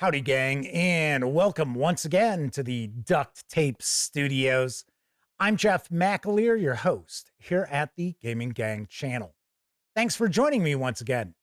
Howdy, gang, and welcome once again to the Duct Tape Studios. I'm Jeff McAleer, your host here at the Gaming Gang channel. Thanks for joining me once again.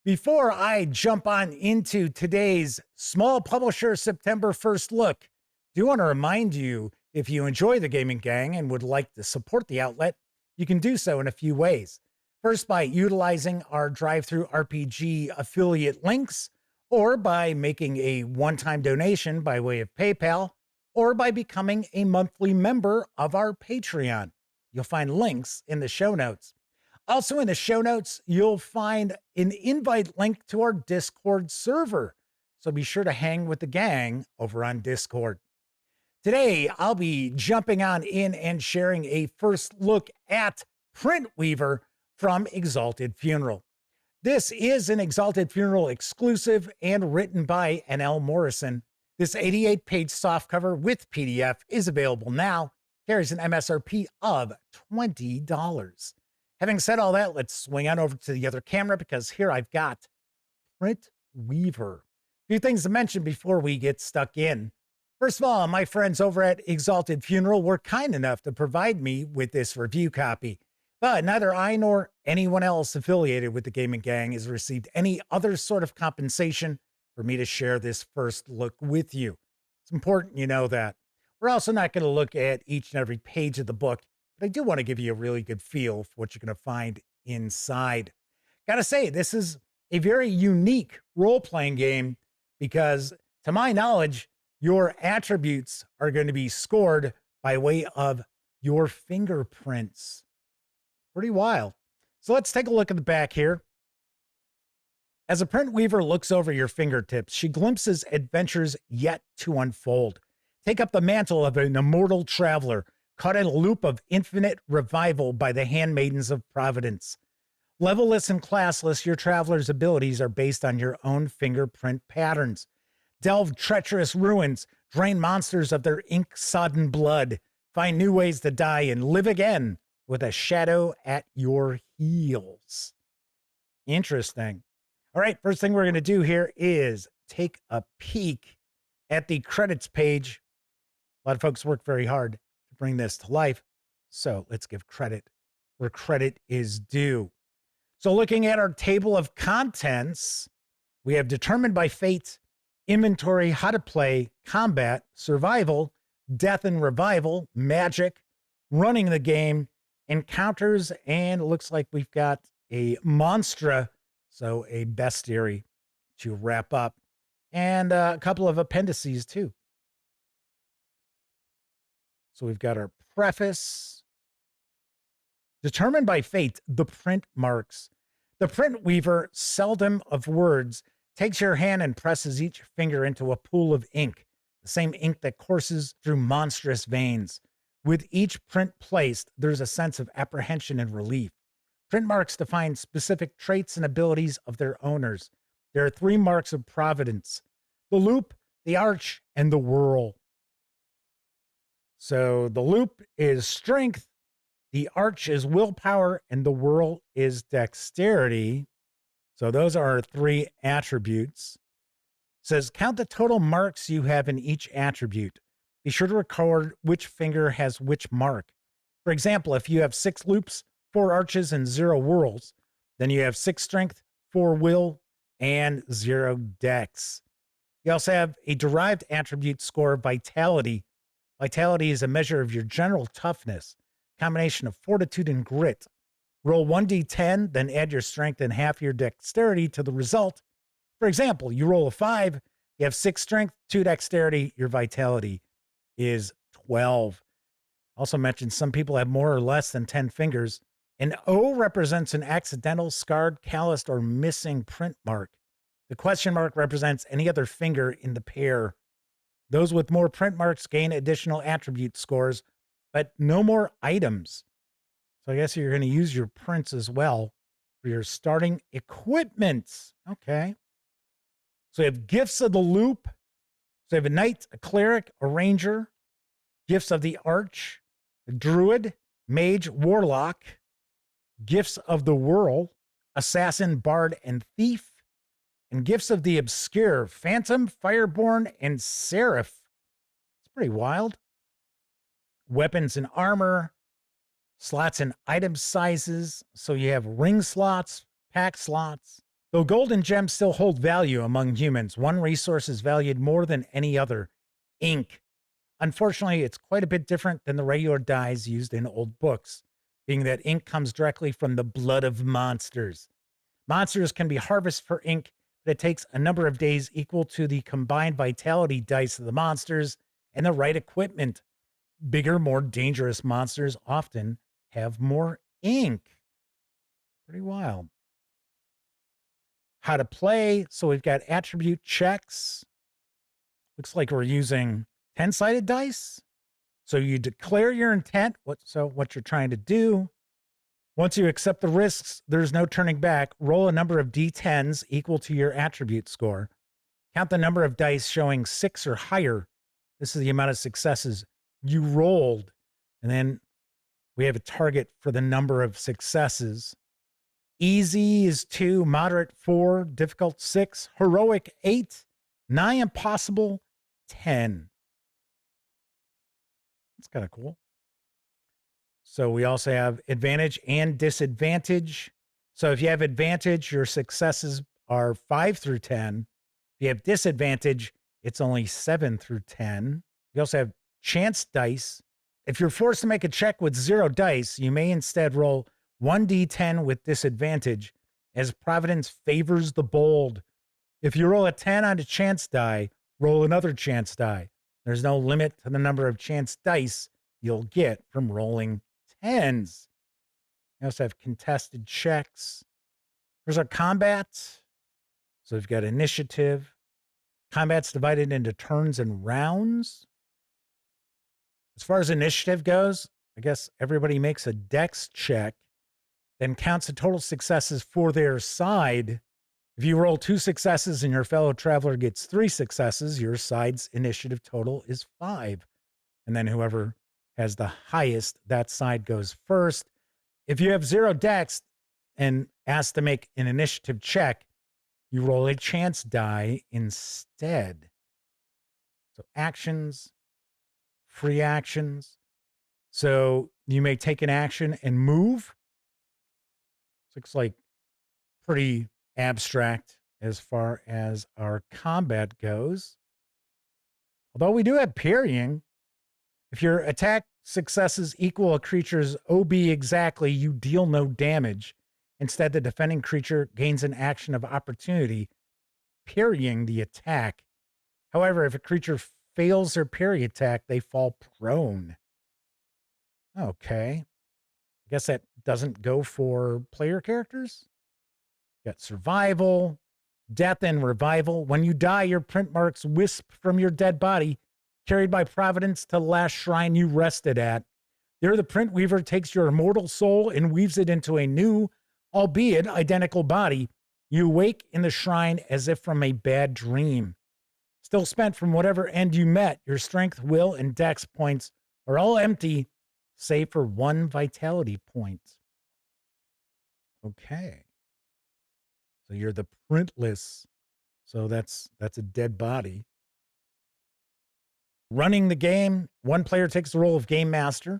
Before I jump on into today's small publisher September 1st look, I do want to remind you, if you enjoy the Gaming Gang and would like to support the outlet, you can do so in a few ways. First, by utilizing our drive-through RPG affiliate links, or by making a one-time donation by way of PayPal, or by becoming a monthly member of our Patreon. You'll find links in the show notes. Also in the show notes, you'll find an invite link to our Discord server, so be sure to hang with the gang over on Discord. Today, I'll be jumping on in and sharing a first look at Print Weaver from Exalted Funeral. This is an Exalted Funeral exclusive and written by N.L. Morrison. This 88-page softcover with PDF is available now, carries an MSRP of $20. Having said all that, let's swing on over to the other camera because here I've got Print Weaver. A few things to mention before we get stuck in. First of all, my friends over at Exalted Funeral were kind enough to provide me with this review copy. But neither I nor anyone else affiliated with the Gaming Gang has received any other sort of compensation for me to share this first look with you. It's important you know that. We're also not going to look at each and every page of the book, but I do want to give you a really good feel for what you're going to find inside. Gotta say, this is a very unique role-playing game because, to my knowledge, your attributes are going to be scored by way of your fingerprints. Pretty wild. So let's take a look at the back here. As a print weaver looks over your fingertips, she glimpses adventures yet to unfold. Take up the mantle of an immortal traveler, caught in a loop of infinite revival by the handmaidens of Providence. Levelless and classless, your traveler's abilities are based on your own fingerprint patterns. Delve treacherous ruins, drain monsters of their ink-sodden blood, find new ways to die and live again with a shadow at your heels. Interesting. All right, first thing we're going to do here is take a peek at the credits page. A lot of folks work very hard to bring this to life, so let's give credit where credit is due. So looking at our table of contents, we have determined by fate, inventory, how to play, combat, survival, death and revival, magic, running the game, encounters, and it looks like we've got a monstra, so a bestiary to wrap up, and a couple of appendices too. So we've got our preface. Determined by fate, the print marks. The print weaver, seldom of words, takes your hand and presses each finger into a pool of ink, the same ink that courses through monstrous veins. With each print placed, there's a sense of apprehension and relief. Print marks define specific traits and abilities of their owners. There are 3 marks of providence: the loop, the arch, and the whirl. So the loop is strength, the arch is willpower, and the whirl is dexterity. So those are our 3 attributes. It says, count the total marks you have in each attribute. Be sure to record which finger has which mark. For example, if you have 6 loops, 4 arches, and 0 whirls, then you have 6 strength, 4 will, and 0 dex. You also have a derived attribute score, vitality. Vitality is a measure of your general toughness, combination of fortitude and grit. Roll 1d10, then add your strength and half your dexterity to the result. For example, you roll a 5, you have 6 strength, 2 dexterity, your vitality is 12. Also mentioned some people have more or less than 10 fingers. An O represents an accidental, scarred, calloused, or missing print mark. The question mark represents any other finger in the pair. Those with more print marks gain additional attribute scores, but no more items. So I guess you're going to use your prints as well for your starting equipment. Okay. So you have gifts of the loop. So you have a knight, a cleric, a ranger, gifts of the arch, a druid, mage, warlock, gifts of the whirl, assassin, bard, and thief, and Gifts of the Obscure, Phantom, Fireborn, and Seraph. It's pretty wild. Weapons and armor, slots and item sizes. So you have ring slots, pack slots. Though gold and gems still hold value among humans, one resource is valued more than any other: ink. Unfortunately, it's quite a bit different than the regular dyes used in old books, being that ink comes directly from the blood of monsters. Monsters can be harvested for ink, but it takes a number of days equal to the combined vitality dice of the monsters and the right equipment. Bigger, more dangerous monsters often have more ink. Pretty wild. How to play. So we've got attribute checks. Looks like we're using 10-sided dice. So you declare your intent, what you're trying to do. Once you accept the risks, there's no turning back. Roll a number of d10s equal to your attribute score. Count the number of dice showing 6 or higher. This is the amount of successes you rolled. And then we have a target for the number of successes. Easy is 2, moderate 4, difficult 6, heroic 8, nigh impossible 10. That's kind of cool. So we also have advantage and disadvantage. So if you have advantage, your successes are 5 through 10. If you have disadvantage, it's only 7 through 10. You also have chance dice. If you're forced to make a check with 0 dice, you may instead roll 1d10 with disadvantage, as Providence favors the bold. If you roll a 10 on a chance die, roll another chance die. There's no limit to the number of chance dice you'll get from rolling 10s. You also have contested checks. There's our combat. So we've got initiative. Combat's divided into turns and rounds. As far as initiative goes, I guess everybody makes a dex check, then counts the total successes for their side. If you roll 2 successes and your fellow traveler gets 3 successes, your side's initiative total is 5. And then whoever has the highest, that side goes first. If you have 0 dex and asked to make an initiative check, you roll a chance die instead. So actions, free actions. So you may take an action and move. Looks like pretty abstract as far as our combat goes. Although we do have parrying. If your attack successes equal a creature's OB exactly, you deal no damage. Instead, the defending creature gains an action of opportunity, parrying the attack. However, if a creature fails their parry attack, they fall prone. Okay. I guess that doesn't go for player characters. Got survival, death, and revival. When you die, your print marks wisp from your dead body, carried by Providence to the last shrine you rested at. There, the print weaver takes your immortal soul and weaves it into a new, albeit identical body. You wake in the shrine as if from a bad dream. Still spent from whatever end you met, your strength, will, and dex points are all empty, save for 1 vitality point. Okay. So you're the printless. So that's a dead body. Running the game, one player takes the role of game master.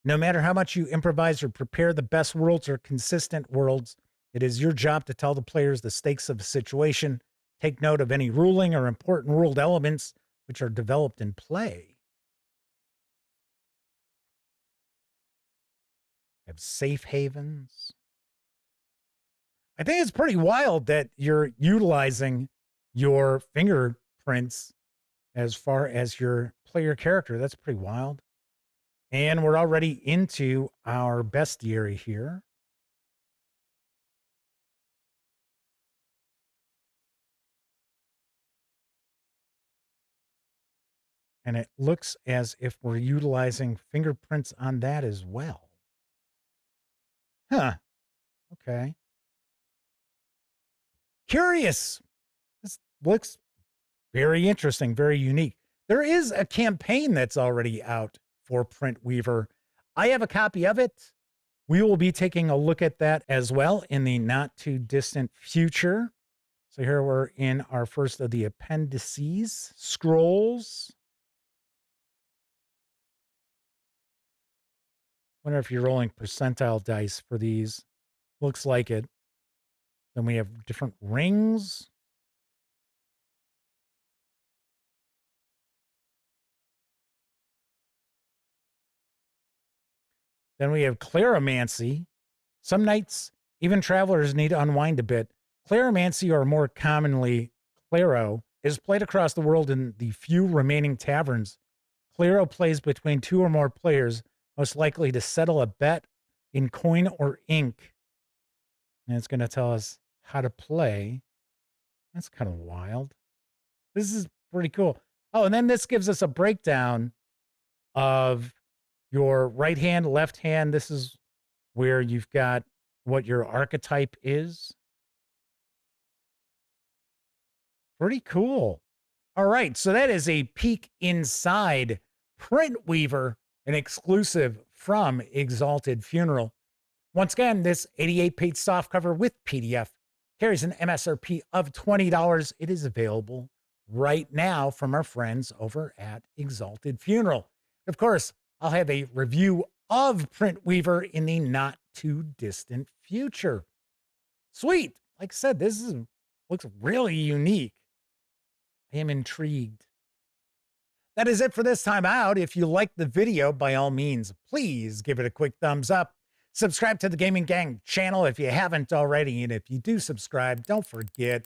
No matter how much you improvise or prepare the best worlds or consistent worlds, it is your job to tell the players the stakes of the situation, take note of any ruling or important world elements which are developed in play. Have safe havens. I think it's pretty wild that you're utilizing your fingerprints as far as your player character. That's pretty wild. And we're already into our bestiary here. And it looks as if we're utilizing fingerprints on that as well. Huh. Okay. Curious. This looks very interesting, very unique. There is a campaign that's already out for Print Weaver. I have a copy of it. We will be taking a look at that as well in the not too distant future. So here we're in our first of the appendices, scrolls. Wonder if you're rolling percentile dice for these. Looks like it. Then we have different rings. Then we have Claromancy. Some nights, even travelers need to unwind a bit. Claromancy, or more commonly Claro, is played across the world in the few remaining taverns. Claro plays between two or more players, most likely to settle a bet in coin or ink. And it's going to tell us how to play. That's kind of wild. This is pretty cool. Oh, and then this gives us a breakdown of your right hand, left hand. This is where you've got what your archetype is. Pretty cool. All right, so that is a peek inside Print Weaver, an exclusive from Exalted Funeral. Once again, this 88-page softcover with PDF carries an MSRP of $20. It is available right now from our friends over at Exalted Funeral. Of course, I'll have a review of Print Weaver in the not too distant future. Sweet. Like I said, looks really unique. I am intrigued. That is it for this time out. If you liked the video, by all means, please give it a quick thumbs up. Subscribe to the Gaming Gang channel if you haven't already. And if you do subscribe, don't forget,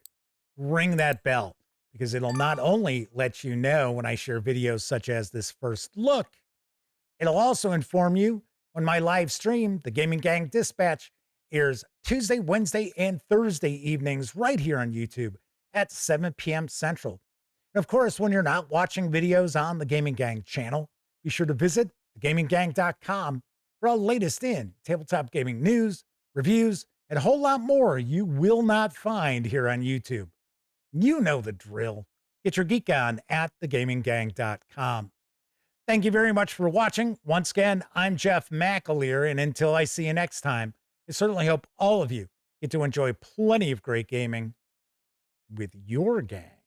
ring that bell, because it'll not only let you know when I share videos such as this first look, it'll also inform you when my live stream, the Gaming Gang Dispatch, airs Tuesday, Wednesday, and Thursday evenings right here on YouTube at 7 p.m. Central. And of course, when you're not watching videos on the Gaming Gang channel, be sure to visit thegaminggang.com for all the latest in tabletop gaming news, reviews, and a whole lot more you will not find here on YouTube. You know the drill. Get your geek on at thegaminggang.com. Thank you very much for watching. Once again, I'm Jeff McAleer, and until I see you next time, I certainly hope all of you get to enjoy plenty of great gaming with your gang.